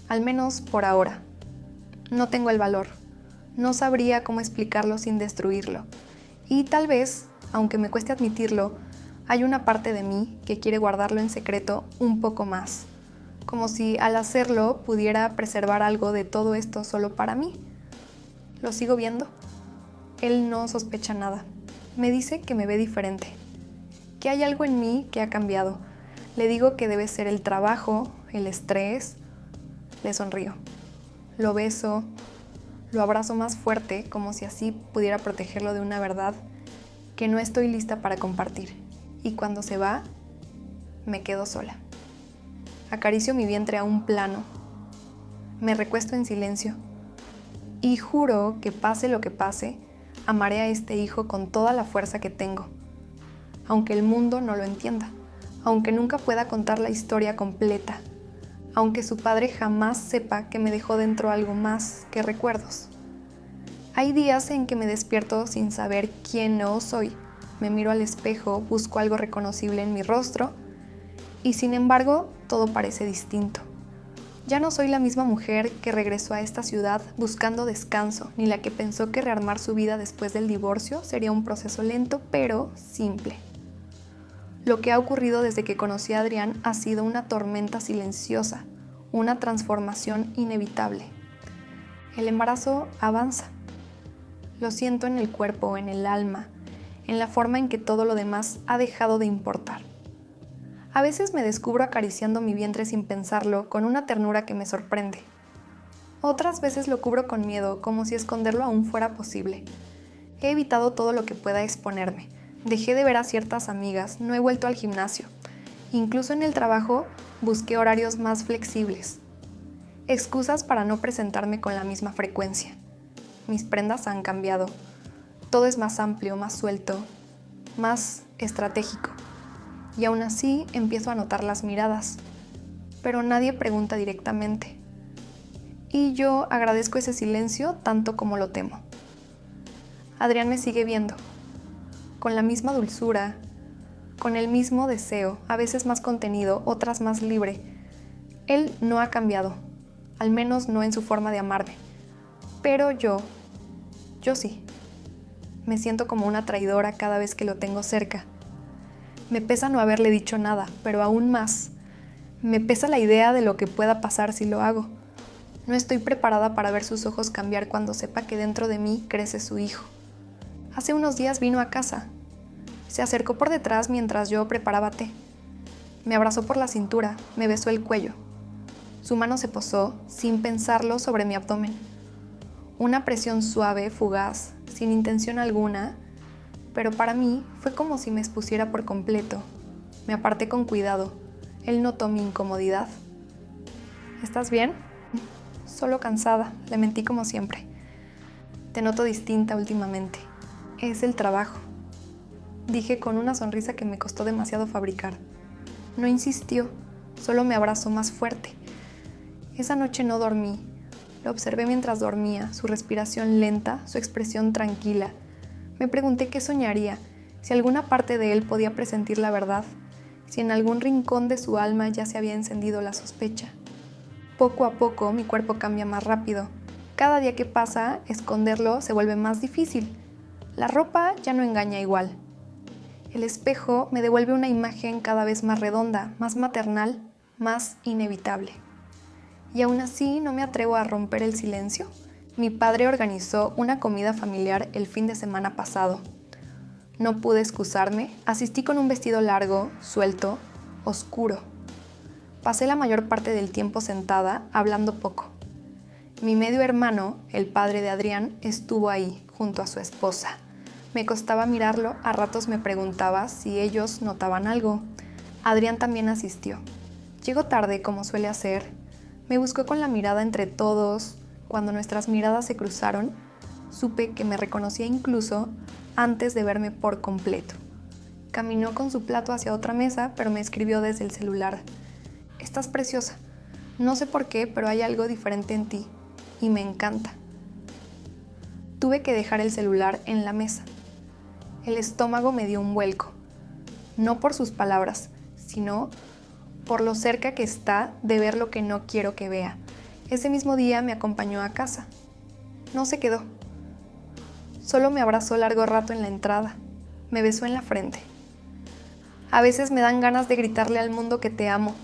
al menos por ahora. No tengo el valor, no sabría cómo explicarlo sin destruirlo. Y tal vez, aunque me cueste admitirlo, hay una parte de mí que quiere guardarlo en secreto un poco más, como si al hacerlo pudiera preservar algo de todo esto solo para mí. Lo sigo viendo. Él no sospecha nada. Me dice que me ve diferente, que hay algo en mí que ha cambiado. Le digo que debe ser el trabajo, el estrés. Le sonrío. Lo beso, lo abrazo más fuerte, como si así pudiera protegerlo de una verdad que no estoy lista para compartir. Y cuando se va, me quedo sola. Acaricio mi vientre a un plano. Me recuesto en silencio. Y juro que pase lo que pase, amaré a este hijo con toda la fuerza que tengo. Aunque el mundo no lo entienda. Aunque nunca pueda contar la historia completa. Aunque su padre jamás sepa que me dejó dentro algo más que recuerdos. Hay días en que me despierto sin saber quién no soy. Me miro al espejo, busco algo reconocible en mi rostro y sin embargo todo parece distinto. Ya no soy la misma mujer que regresó a esta ciudad buscando descanso, ni la que pensó que rearmar su vida después del divorcio sería un proceso lento pero simple. Lo que ha ocurrido desde que conocí a Adrián ha sido una tormenta silenciosa, una transformación inevitable. El embarazo avanza. Lo siento en el cuerpo, en el alma, en la forma en que todo lo demás ha dejado de importar. A veces me descubro acariciando mi vientre sin pensarlo, con una ternura que me sorprende. Otras veces lo cubro con miedo, como si esconderlo aún fuera posible. He evitado todo lo que pueda exponerme. Dejé de ver a ciertas amigas, no he vuelto al gimnasio. Incluso en el trabajo busqué horarios más flexibles. Excusas para no presentarme con la misma frecuencia. Mis prendas han cambiado. Todo es más amplio, más suelto, más estratégico. Y aún así empiezo a notar las miradas, pero nadie pregunta directamente. Y yo agradezco ese silencio tanto como lo temo. Adrián me sigue viendo, con la misma dulzura, con el mismo deseo, a veces más contenido, otras más libre. Él no ha cambiado, al menos no en su forma de amarme. Pero yo sí. Me siento como una traidora cada vez que lo tengo cerca. Me pesa no haberle dicho nada, pero aún más, me pesa la idea de lo que pueda pasar si lo hago. No estoy preparada para ver sus ojos cambiar cuando sepa que dentro de mí crece su hijo. Hace unos días vino a casa. Se acercó por detrás mientras yo preparaba té. Me abrazó por la cintura, me besó el cuello. Su mano se posó, sin pensarlo, sobre mi abdomen. Una presión suave, fugaz, sin intención alguna, pero para mí fue como si me expusiera por completo. Me aparté con cuidado. Él notó mi incomodidad. ¿Estás bien? Solo cansada, le mentí como siempre. Te noto distinta últimamente. Es el trabajo. Dije con una sonrisa que me costó demasiado fabricar. No insistió, solo me abrazó más fuerte. Esa noche no dormí. Lo observé mientras dormía, su respiración lenta, su expresión tranquila. Me pregunté qué soñaría, si alguna parte de él podía presentir la verdad, si en algún rincón de su alma ya se había encendido la sospecha. Poco a poco mi cuerpo cambia más rápido. Cada día que pasa, esconderlo se vuelve más difícil. La ropa ya no engaña igual. El espejo me devuelve una imagen cada vez más redonda, más maternal, más inevitable. Y aún así no me atrevo a romper el silencio. Mi padre organizó una comida familiar el fin de semana pasado. No pude excusarme, asistí con un vestido largo, suelto, oscuro. Pasé la mayor parte del tiempo sentada, hablando poco. Mi medio hermano, el padre de Adrián, estuvo ahí, junto a su esposa. Me costaba mirarlo, a ratos me preguntaba si ellos notaban algo. Adrián también asistió. Llegó tarde, como suele hacer. Me buscó con la mirada entre todos. Cuando nuestras miradas se cruzaron, supe que me reconocía incluso antes de verme por completo. Caminó con su plato hacia otra mesa, pero me escribió desde el celular. Estás preciosa. No sé por qué, pero hay algo diferente en ti. Y me encanta. Tuve que dejar el celular en la mesa. El estómago me dio un vuelco. No por sus palabras, sino por lo cerca que está de ver lo que no quiero que vea. Ese mismo día me acompañó a casa. No se quedó. Solo me abrazó largo rato en la entrada. Me besó en la frente. A veces me dan ganas de gritarle al mundo que te amo,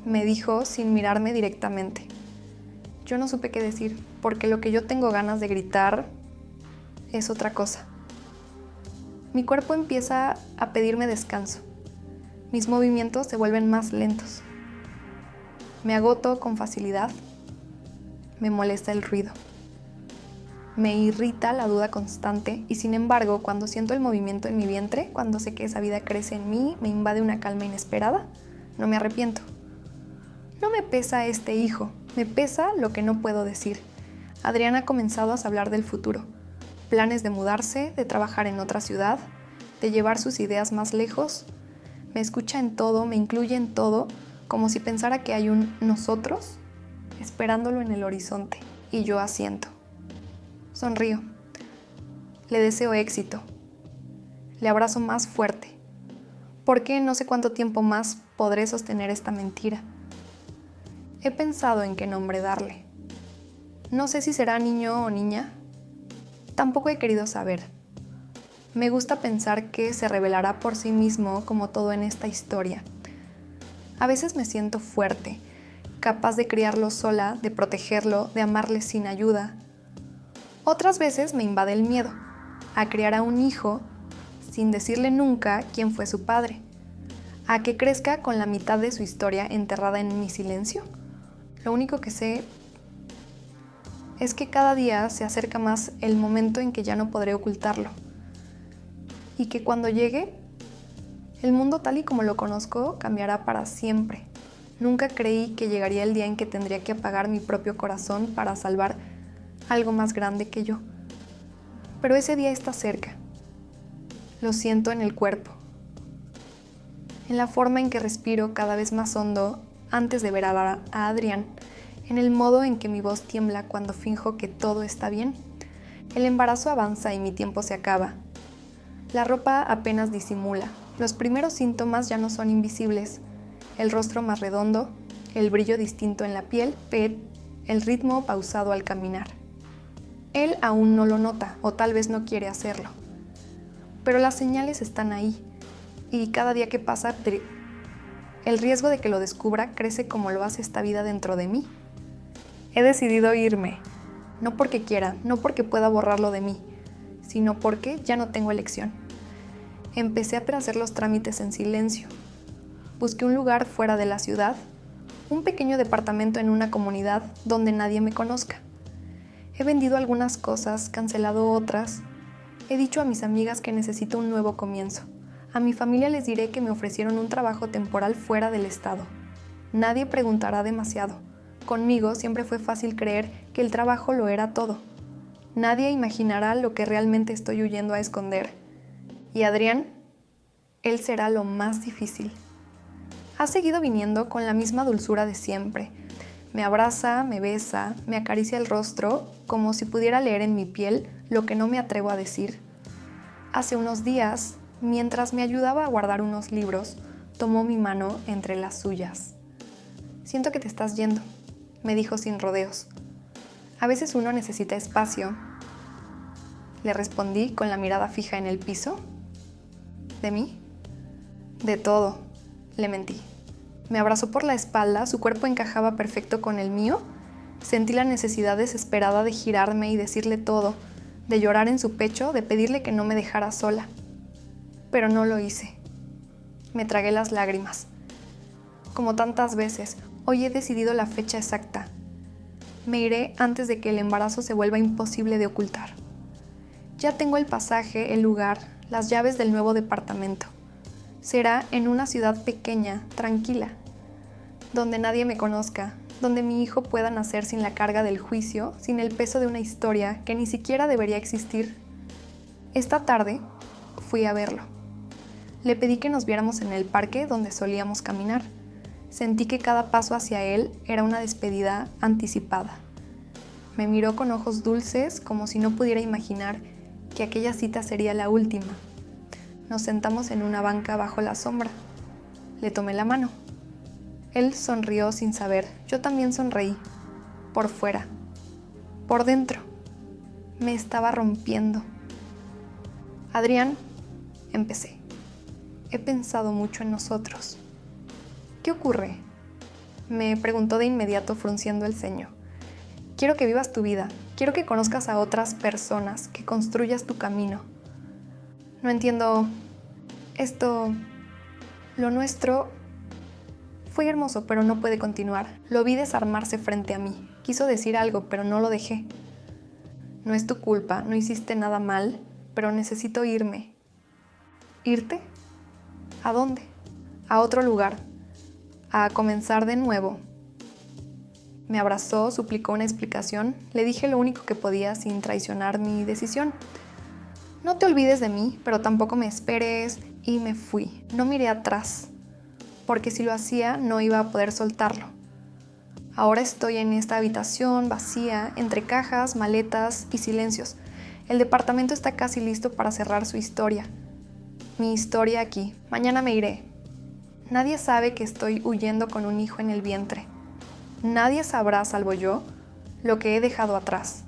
me dijo sin mirarme directamente. Yo no supe qué decir, porque lo que yo tengo ganas de gritar es otra cosa. Mi cuerpo empieza a pedirme descanso. Mis movimientos se vuelven más lentos. Me agoto con facilidad. Me molesta el ruido. Me irrita la duda constante y sin embargo, cuando siento el movimiento en mi vientre, cuando sé que esa vida crece en mí, me invade una calma inesperada, no me arrepiento. No me pesa este hijo, me pesa lo que no puedo decir. Adrián ha comenzado a hablar del futuro, planes de mudarse, de trabajar en otra ciudad, de llevar sus ideas más lejos. Me escucha en todo, me incluye en todo, como si pensara que hay un nosotros esperándolo en el horizonte, y yo asiento. Sonrío. Le deseo éxito. Le abrazo más fuerte. Porque no sé cuánto tiempo más podré sostener esta mentira. He pensado en qué nombre darle. No sé si será niño o niña. Tampoco he querido saber. Me gusta pensar que se revelará por sí mismo como todo en esta historia. A veces me siento fuerte, capaz de criarlo sola, de protegerlo, de amarle sin ayuda. Otras veces me invade el miedo a criar a un hijo sin decirle nunca quién fue su padre, a que crezca con la mitad de su historia enterrada en mi silencio. Lo único que sé es que cada día se acerca más el momento en que ya no podré ocultarlo y que cuando llegue, el mundo tal y como lo conozco cambiará para siempre. Nunca creí que llegaría el día en que tendría que apagar mi propio corazón para salvar algo más grande que yo. Pero ese día está cerca. Lo siento en el cuerpo, en la forma en que respiro cada vez más hondo antes de ver a Adrián, en el modo en que mi voz tiembla cuando finjo que todo está bien. El embarazo avanza y mi tiempo se acaba. La ropa apenas disimula. Los primeros síntomas ya no son invisibles. El rostro más redondo, el brillo distinto en la piel, el ritmo pausado al caminar. Él aún no lo nota, o tal vez no quiere hacerlo. Pero las señales están ahí, y cada día que pasa, el riesgo de que lo descubra crece como lo hace esta vida dentro de mí. He decidido irme, no porque quiera, no porque pueda borrarlo de mí, sino porque ya no tengo elección. Empecé a hacer los trámites en silencio. Busqué un lugar fuera de la ciudad, un pequeño departamento en una comunidad donde nadie me conozca. He vendido algunas cosas, cancelado otras. He dicho a mis amigas que necesito un nuevo comienzo. A mi familia les diré que me ofrecieron un trabajo temporal fuera del estado. Nadie preguntará demasiado. Conmigo siempre fue fácil creer que el trabajo lo era todo. Nadie imaginará lo que realmente estoy huyendo a esconder. Y Adrián, él será lo más difícil. Ha seguido viniendo con la misma dulzura de siempre. Me abraza, me besa, me acaricia el rostro, como si pudiera leer en mi piel lo que no me atrevo a decir. Hace unos días, mientras me ayudaba a guardar unos libros, tomó mi mano entre las suyas. Siento que te estás yendo, me dijo sin rodeos. A veces uno necesita espacio. Le respondí con la mirada fija en el piso. ¿De mí? De todo, le mentí. Me abrazó por la espalda, su cuerpo encajaba perfecto con el mío. Sentí la necesidad desesperada de girarme y decirle todo, de llorar en su pecho, de pedirle que no me dejara sola. Pero no lo hice. Me tragué las lágrimas. Como tantas veces, hoy he decidido la fecha exacta. Me iré antes de que el embarazo se vuelva imposible de ocultar. Ya tengo el pasaje, el lugar, las llaves del nuevo departamento. Será en una ciudad pequeña, tranquila, donde nadie me conozca, donde mi hijo pueda nacer sin la carga del juicio, sin el peso de una historia que ni siquiera debería existir. Esta tarde fui a verlo. Le pedí que nos viéramos en el parque donde solíamos caminar. Sentí que cada paso hacia él era una despedida anticipada. Me miró con ojos dulces, como si no pudiera imaginar que aquella cita sería la última. Nos sentamos en una banca bajo la sombra. Le tomé la mano. Él sonrió sin saber. Yo también sonreí. Por fuera. Por dentro. Me estaba rompiendo. Adrián, empecé. He pensado mucho en nosotros. ¿Qué ocurre? Me preguntó de inmediato frunciendo el ceño. Quiero que vivas tu vida. Quiero que conozcas a otras personas, que construyas tu camino. No entiendo esto. Lo nuestro fue hermoso, pero no puede continuar. Lo vi desarmarse frente a mí. Quiso decir algo, pero no lo dejé. No es tu culpa, no hiciste nada mal, pero necesito irme. ¿Irte? ¿A dónde? A otro lugar. A comenzar de nuevo. Me abrazó, suplicó una explicación. Le dije lo único que podía sin traicionar mi decisión. No te olvides de mí, pero tampoco me esperes. Y me fui. No miré atrás, porque si lo hacía no iba a poder soltarlo. Ahora estoy en esta habitación vacía, entre cajas, maletas y silencios. El departamento está casi listo para cerrar su historia. Mi historia aquí. Mañana me iré. Nadie sabe que estoy huyendo con un hijo en el vientre. Nadie sabrá, salvo yo, lo que he dejado atrás.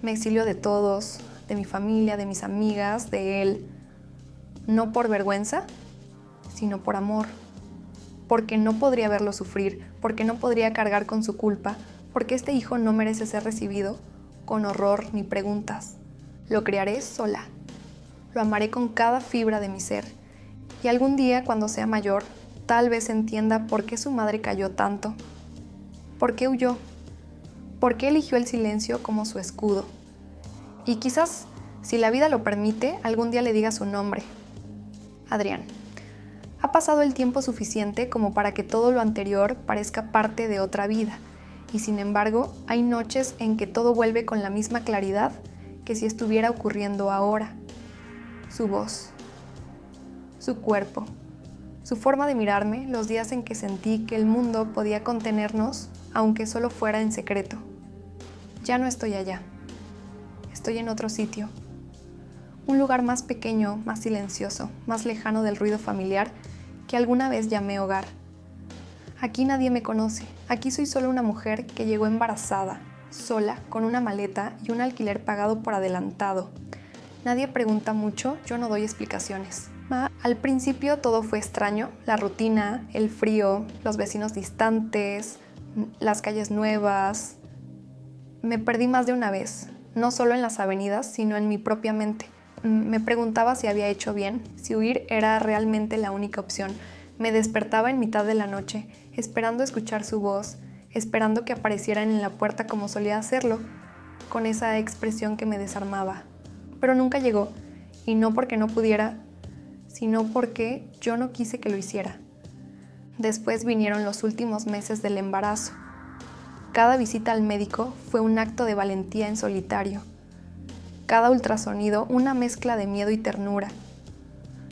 Me exilio de todos, de mi familia, de mis amigas, de él. No por vergüenza, sino por amor. Porque no podría verlo sufrir, porque no podría cargar con su culpa, porque este hijo no merece ser recibido con horror ni preguntas. Lo criaré sola. Lo amaré con cada fibra de mi ser. Y algún día, cuando sea mayor, tal vez entienda por qué su madre cayó tanto. ¿Por qué huyó? ¿Por qué eligió el silencio como su escudo? Y quizás, si la vida lo permite, algún día le diga su nombre. Adrián. Ha pasado el tiempo suficiente como para que todo lo anterior parezca parte de otra vida, y sin embargo, hay noches en que todo vuelve con la misma claridad que si estuviera ocurriendo ahora. Su voz, su cuerpo, su forma de mirarme los días en que sentí que el mundo podía contenernos, aunque solo fuera en secreto. Ya no estoy allá. Estoy en otro sitio. Un lugar más pequeño, más silencioso, más lejano del ruido familiar que alguna vez llamé hogar. Aquí nadie me conoce. Aquí soy solo una mujer que llegó embarazada, sola, con una maleta y un alquiler pagado por adelantado. Nadie pregunta mucho, yo no doy explicaciones. Al principio todo fue extraño, la rutina, el frío, los vecinos distantes, las calles nuevas. Me perdí más de una vez, no solo en las avenidas, sino en mi propia mente. Me preguntaba si había hecho bien, si huir era realmente la única opción. Me despertaba en mitad de la noche, esperando escuchar su voz, esperando que apareciera en la puerta como solía hacerlo, con esa expresión que me desarmaba. Pero nunca llegó, y no porque no pudiera, sino porque yo no quise que lo hiciera. Después vinieron los últimos meses del embarazo. Cada visita al médico fue un acto de valentía en solitario. Cada ultrasonido una mezcla de miedo y ternura.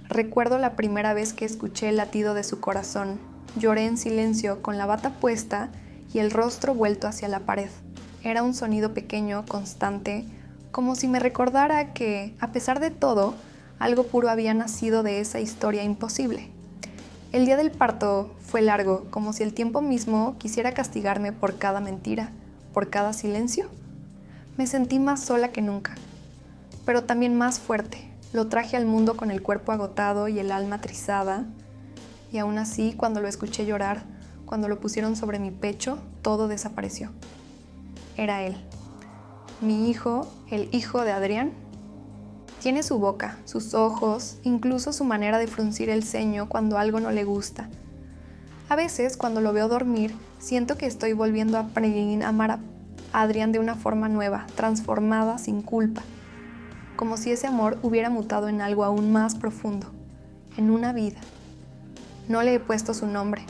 Recuerdo la primera vez que escuché el latido de su corazón. Lloré en silencio con la bata puesta y el rostro vuelto hacia la pared. Era un sonido pequeño, constante, como si me recordara que, a pesar de todo, algo puro había nacido de esa historia imposible. El día del parto fue largo, como si el tiempo mismo quisiera castigarme por cada mentira, por cada silencio. Me sentí más sola que nunca, pero también más fuerte. Lo traje al mundo con el cuerpo agotado y el alma trizada, y aún así, cuando lo escuché llorar, cuando lo pusieron sobre mi pecho, todo desapareció. Era él, mi hijo, el hijo de Adrián. Tiene su boca, sus ojos, incluso su manera de fruncir el ceño cuando algo no le gusta. A veces, cuando lo veo dormir, siento que estoy volviendo a amar a Adrián de una forma nueva, transformada, sin culpa. como si ese amor hubiera mutado en algo aún más profundo, en una vida. No le he puesto su nombre.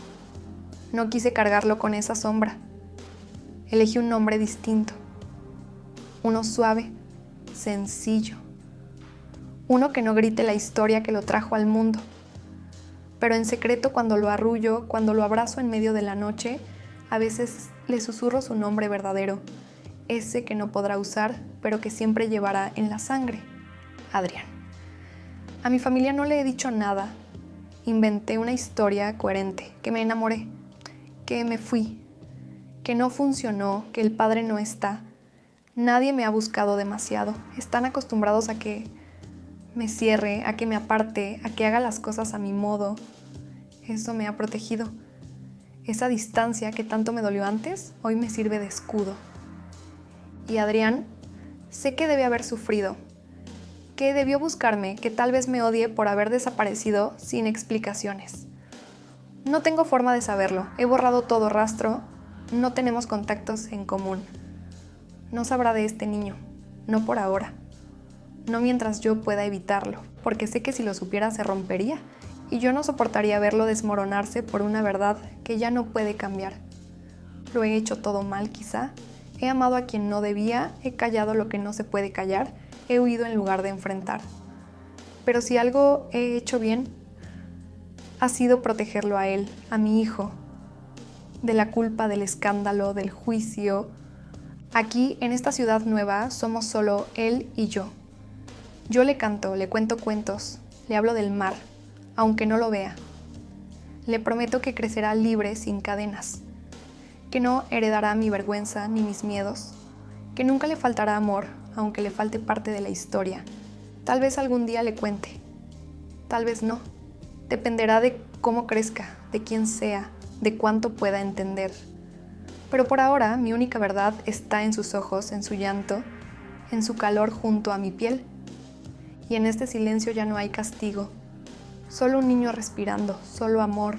No quise cargarlo con esa sombra. Elegí un nombre distinto. Uno suave, sencillo. Uno que no grite la historia que lo trajo al mundo. Pero en secreto, cuando lo arrullo, cuando lo abrazo en medio de la noche, a veces le susurro su nombre verdadero, ese que no podrá usar, pero que siempre llevará en la sangre: Adrián. A mi familia no le he dicho nada. Inventé una historia coherente, que me enamoré, que me fui, que no funcionó, que el padre no está. Nadie me ha buscado demasiado. Están acostumbrados a que me cierre, a que me aparte, a que haga las cosas a mi modo. Eso me ha protegido. Esa distancia que tanto me dolió antes, hoy me sirve de escudo. Y Adrián, sé que debe haber sufrido, que debió buscarme, que tal vez me odie por haber desaparecido sin explicaciones. No tengo forma de saberlo, he borrado todo rastro, no tenemos contactos en común. No sabrá de este niño, no por ahora. No mientras yo pueda evitarlo, porque sé que si lo supiera se rompería y yo no soportaría verlo desmoronarse por una verdad que ya no puede cambiar. Lo he hecho todo mal quizá, he amado a quien no debía, he callado lo que no se puede callar, he huido en lugar de enfrentar. Pero si algo he hecho bien, ha sido protegerlo a él, a mi hijo, de la culpa, del escándalo, del juicio. Aquí, en esta ciudad nueva, somos solo él y yo. Yo le canto, le cuento cuentos, le hablo del mar, aunque no lo vea. Le prometo que crecerá libre sin cadenas, que no heredará mi vergüenza ni mis miedos, que nunca le faltará amor, aunque le falte parte de la historia. Tal vez algún día le cuente, tal vez no. Dependerá de cómo crezca, de quién sea, de cuánto pueda entender. Pero por ahora, mi única verdad está en sus ojos, en su llanto, en su calor junto a mi piel. Y en este silencio ya no hay castigo, solo un niño respirando, solo amor,